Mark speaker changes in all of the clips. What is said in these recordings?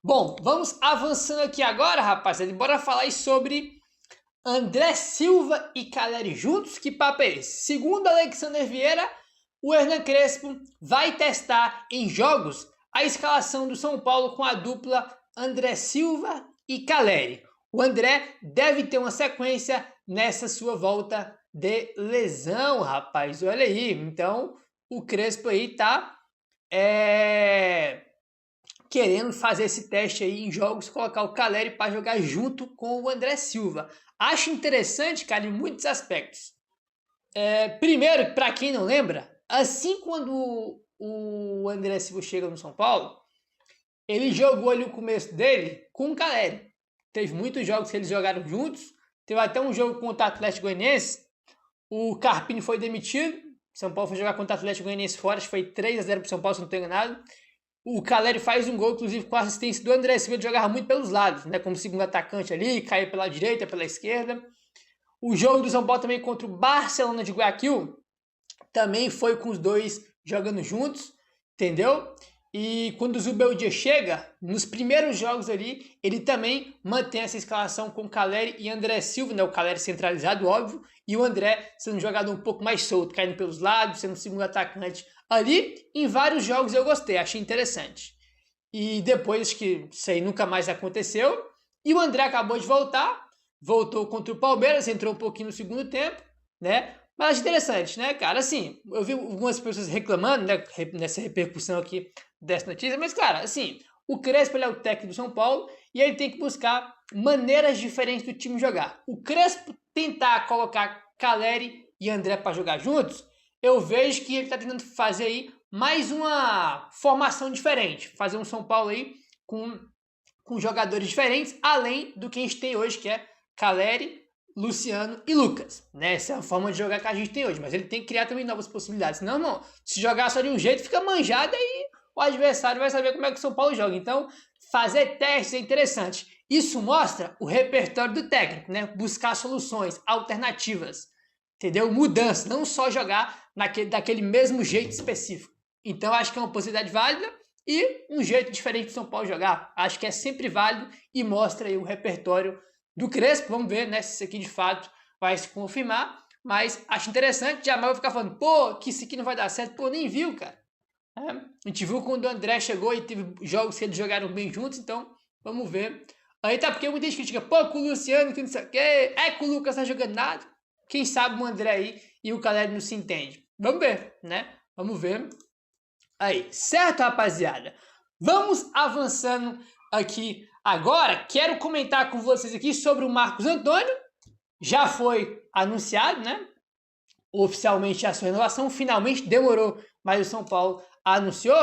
Speaker 1: Bom, vamos avançando aqui agora, rapaziada. Bora falar aí sobre André Silva e Caleri juntos. Que papo é esse? Segundo Alexander Vieira, o Hernan Crespo vai testar em jogos a escalação do São Paulo com a dupla André Silva e Caleri. O André deve ter uma sequência nessa sua volta de lesão, rapaz. Olha aí. Então, o Crespo aí tá querendo fazer esse teste aí em jogos, colocar o Caleri para jogar junto com o André Silva. Acho interessante, cara, em muitos aspectos. Primeiro, para quem não lembra, assim quando o André Silva chega no São Paulo, ele jogou ali o começo dele com o Caleri. Teve muitos jogos que eles jogaram juntos. Teve até um jogo contra o Atlético Goianiense. O Carpini foi demitido. São Paulo foi jogar contra o Atlético Goianiense fora. Acho que foi 3-0 para o São Paulo, se não estou enganado. O Caleri faz um gol, inclusive com a assistência do André Silva. Ele jogava muito pelos lados, né? Como segundo atacante ali, caía pela direita, pela esquerda. O jogo do São Paulo também contra o Barcelona de Guayaquil também foi com os dois jogando juntos, entendeu? E quando o Zubeldia chega, nos primeiros jogos ali, ele também mantém essa escalação com Caleri e André Silva, né? O Caleri centralizado, óbvio, e o André sendo um jogador um pouco mais solto, caindo pelos lados, sendo o segundo atacante ali. Em vários jogos eu gostei, achei interessante. E depois que isso aí nunca mais aconteceu, e o André acabou de voltou contra o Palmeiras, entrou um pouquinho no segundo tempo, né? Mas interessante, né, cara? Assim, eu vi algumas pessoas reclamando, né, nessa repercussão aqui dessa notícia, mas, cara, assim, o Crespo ele é o técnico do São Paulo e ele tem que buscar maneiras diferentes do time jogar. O Crespo tentar colocar Caleri e André para jogar juntos, eu vejo que ele está tentando fazer aí mais uma formação diferente, fazer um São Paulo aí com jogadores diferentes, além do que a gente tem hoje, que é Caleri, Luciano e Lucas, né? Essa é a forma de jogar que a gente tem hoje, mas ele tem que criar também novas possibilidades. Senão, não, se jogar só de um jeito, fica manjado e o adversário vai saber como é que o São Paulo joga. Então, fazer testes é interessante. Isso mostra o repertório do técnico, né? Buscar soluções alternativas, entendeu? Mudança, não só jogar daquele mesmo jeito específico. Então, acho que é uma possibilidade válida e um jeito diferente do São Paulo jogar. Acho que é sempre válido e mostra aí o repertório do Crespo. Vamos ver, né, se isso aqui de fato vai se confirmar, mas acho interessante. Jamais vou ficar falando, pô, que isso aqui não vai dar certo, pô, nem viu, cara. A gente viu quando o André chegou e teve jogos que eles jogaram bem juntos, então vamos ver. Aí tá, porque muita gente critica, pô, com o Luciano, que não sei o quê, com o Lucas tá jogando nada. Quem sabe o André aí e o Caleri não se entende. Vamos ver, né? Vamos ver. Aí, certo, rapaziada? Vamos avançando aqui agora. Quero comentar com vocês aqui sobre o Marcos Antônio. Já foi anunciado, né? Oficialmente a sua renovação. Finalmente demorou, mas o São Paulo anunciou.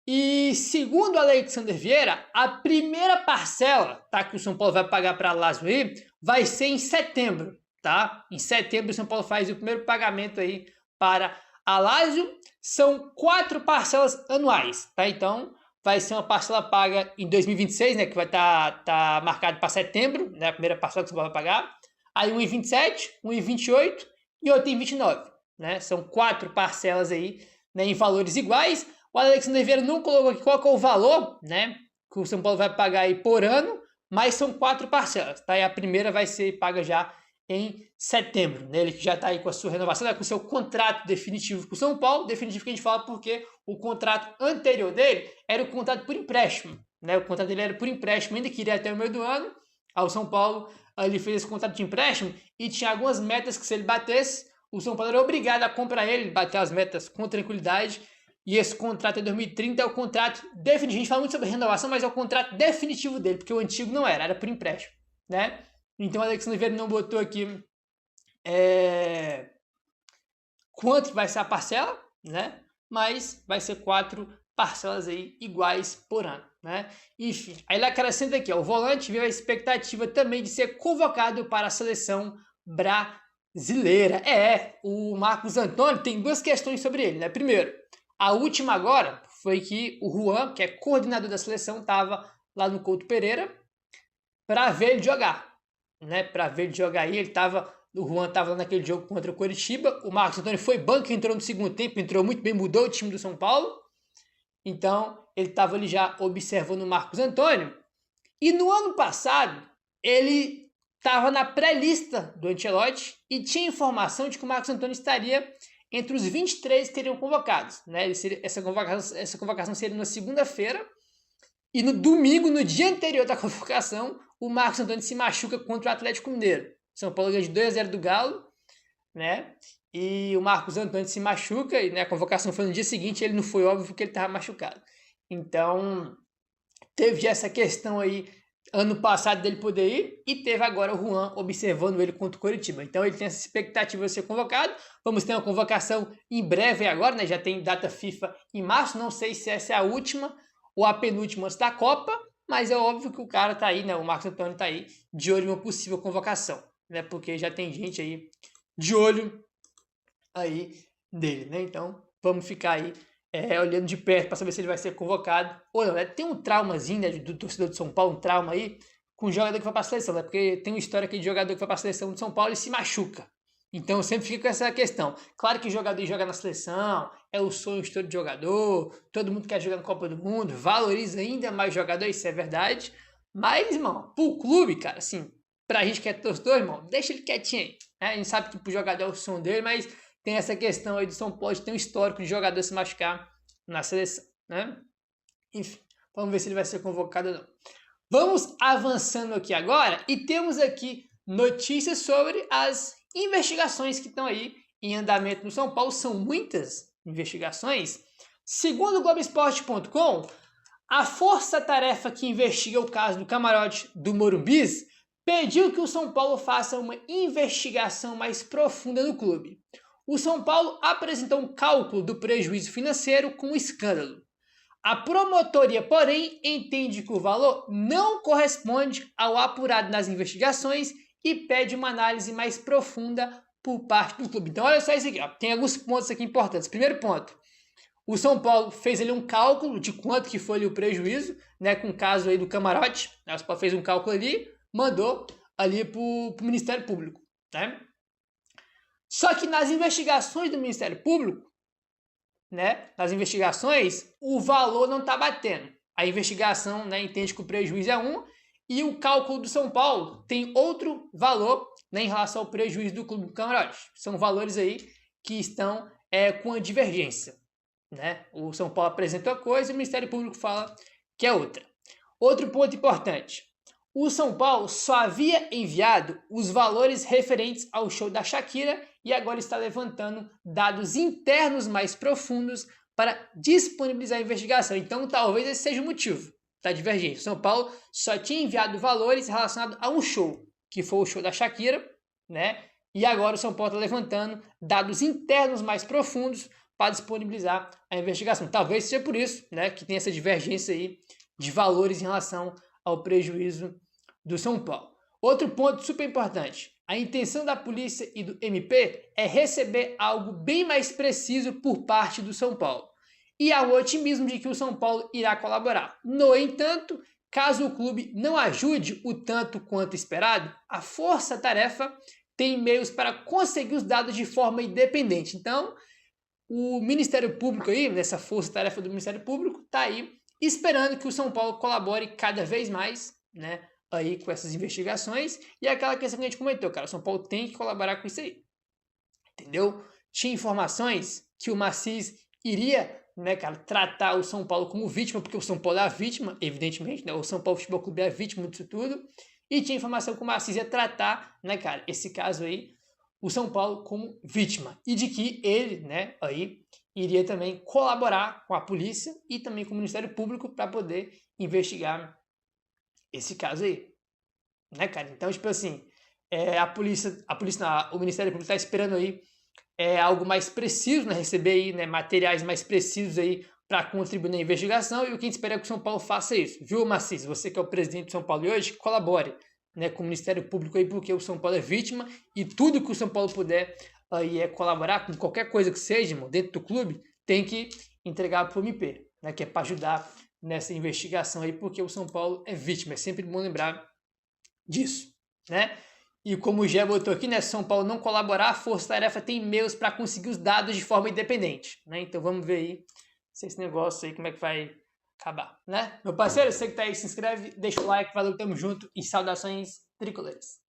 Speaker 1: E segundo o Alexander Vieira, a primeira parcela, tá, que o São Paulo vai pagar para a Lazio aí, vai ser em setembro, tá? Em setembro o São Paulo faz o primeiro pagamento aí para a Lazio. São 4 parcelas anuais, tá? Então, vai ser uma parcela paga em 2026, né? Que vai tá marcado para setembro, né? A primeira parcela que você vai pagar. Aí um em 27, um em 28 e outro em 29, né? São 4 parcelas aí, né? Em valores iguais. O Alexander Vieira não colocou aqui qual é o valor, né? Que o São Paulo vai pagar aí por ano, mas são 4 parcelas, tá? E a primeira vai ser paga já em setembro, né? Ele já está aí com a sua renovação, né? Com o seu contrato definitivo com o São Paulo, definitivo que a gente fala porque o contrato anterior dele era o contrato por empréstimo, né? O contrato dele era por empréstimo, ainda que iria até o meio do ano. Ao São Paulo, ele fez esse contrato de empréstimo e tinha algumas metas que se ele batesse, o São Paulo era obrigado a comprar ele, bater as metas com tranquilidade. E esse contrato em 2030 é o contrato definitivo. A gente fala muito sobre renovação, mas é o contrato definitivo dele, porque o antigo não era por empréstimo, né? Então o Alexander Vieira não botou aqui quanto vai ser a parcela, né? Mas vai ser 4 parcelas aí iguais por ano, né? Enfim, aí ele acrescenta aqui, ó, o volante viu a expectativa também de ser convocado para a seleção brasileira. O Marcos Antônio tem 2 questões sobre ele, né? Primeiro, a última agora foi que o Juan, que é coordenador da seleção, estava lá no Couto Pereira para ver ele jogar, né? Para ver ele jogar aí, o Juan estava lá naquele jogo contra o Coritiba, o Marcos Antônio foi banco, entrou no segundo tempo, entrou muito bem, mudou o time do São Paulo. Então, ele estava ali já observando o Marcos Antônio, e no ano passado ele estava na pré-lista do Ancelotti e tinha informação de que o Marcos Antônio estaria entre os 23 que seriam convocados, né? Essa convocação seria na segunda-feira, e no domingo, no dia anterior da convocação, o Marcos Antônio se machuca contra o Atlético Mineiro. São Paulo ganha de 2-0 do Galo, né? E o Marcos Antônio se machuca, e né, a convocação foi no dia seguinte, ele não foi, óbvio, porque ele estava machucado. Então, teve essa questão aí, ano passado, dele poder ir, e teve agora o Juan observando ele contra o Coritiba. Então, ele tem essa expectativa de ser convocado. Vamos ter uma convocação em breve agora, né? Já tem data FIFA em março, não sei se essa é a última ou a penúltima antes da Copa, mas é óbvio que o cara tá aí, né? O Marcos Antônio tá aí de olho em uma possível convocação, né? Porque já tem gente aí de olho aí dele, né? Então, vamos ficar aí olhando de perto para saber se ele vai ser convocado ou não, né? Tem um traumazinho, né, do torcedor de São Paulo, um trauma aí com o jogador que vai para a seleção, né? Porque tem uma história aqui de jogador que vai para a seleção de São Paulo e se machuca. Então, eu sempre fico com essa questão. Claro que jogador joga na seleção, é o sonho de todo jogador, todo mundo quer jogar na Copa do Mundo, valoriza ainda mais jogador, isso é verdade. Mas, irmão, pro clube, cara, assim, pra gente que é torcedor, irmão, deixa ele quietinho aí. Né? A gente sabe que pro jogador é o sonho dele, mas tem essa questão aí do São Paulo de ter um histórico de jogador se machucar na seleção, né? Enfim, vamos ver se ele vai ser convocado ou não. Vamos avançando aqui agora e temos aqui notícias sobre as investigações que estão aí em andamento no São Paulo. São muitas investigações. Segundo o Globoesporte.com, a força-tarefa que investiga o caso do camarote do Morumbis pediu que o São Paulo faça uma investigação mais profunda no clube. O São Paulo apresentou um cálculo do prejuízo financeiro com o escândalo. A promotoria, porém, entende que o valor não corresponde ao apurado nas investigações e pede uma análise mais profunda por parte do clube. Então, olha só isso aqui, ó. Tem alguns pontos aqui importantes. Primeiro ponto, o São Paulo fez ali um cálculo de quanto que foi ali o prejuízo, né, com o caso aí do camarote. O São Paulo fez um cálculo ali, mandou ali para o Ministério Público, né? Só que nas investigações do Ministério Público, né, nas investigações, o valor não está batendo. A investigação, né, entende que o prejuízo é um e o cálculo do São Paulo tem outro valor, né, em relação ao prejuízo do Clube do Camarote. São valores aí que estão com a divergência. Né? O São Paulo apresenta uma coisa e o Ministério Público fala que é outra. Outro ponto importante. O São Paulo só havia enviado os valores referentes ao show da Shakira e agora está levantando dados internos mais profundos para disponibilizar a investigação. Então, talvez esse seja o motivo da divergência. O São Paulo só tinha enviado valores relacionados a um show, que foi o show da Shakira, né? E agora o São Paulo está levantando dados internos mais profundos para disponibilizar a investigação. Talvez seja por isso, né, que tem essa divergência aí de valores em relação ao prejuízo do São Paulo. Outro ponto super importante. A intenção da polícia e do MP é receber algo bem mais preciso por parte do São Paulo. E há um otimismo de que o São Paulo irá colaborar. No entanto, caso o clube não ajude o tanto quanto esperado, a força-tarefa tem meios para conseguir os dados de forma independente. Então, o Ministério Público aí, nessa força-tarefa do Ministério Público, está aí esperando que o São Paulo colabore cada vez mais, né, aí com essas investigações. E aquela questão que a gente comentou, cara, o São Paulo tem que colaborar com isso aí. Entendeu? Tinha informações que o Massis iria, né, cara, tratar o São Paulo como vítima, porque o São Paulo é a vítima, evidentemente, né? O São Paulo Futebol Clube é a vítima disso tudo. E tinha informação que o Massis ia tratar, né, cara, esse caso aí, o São Paulo como vítima. E de que ele, né, aí iria também colaborar com a polícia e também com o Ministério Público para poder investigar esse caso aí. Né, cara? Então, tipo assim, o Ministério Público está esperando aí algo mais preciso, né, receber aí, né, materiais mais precisos aí para contribuir na investigação, e o que a gente espera é que o São Paulo faça isso. Viu, Massis? Você que é o presidente do São Paulo de hoje, colabore, né, com o Ministério Público aí, porque o São Paulo é vítima e tudo que o São Paulo puder aí colaborar com qualquer coisa que seja, irmão, dentro do clube, tem que entregar para o MP, né, que é para ajudar nessa investigação aí, porque o São Paulo é vítima. É sempre bom lembrar disso, né? E como o Gé botou aqui, né, São Paulo não colaborar, a força-tarefa tem meios para conseguir os dados de forma independente, né? Então vamos ver aí se esse negócio aí, como é que vai acabar, né? Meu parceiro, você que tá aí, se inscreve, deixa o like, valeu, tamo junto e saudações tricolores.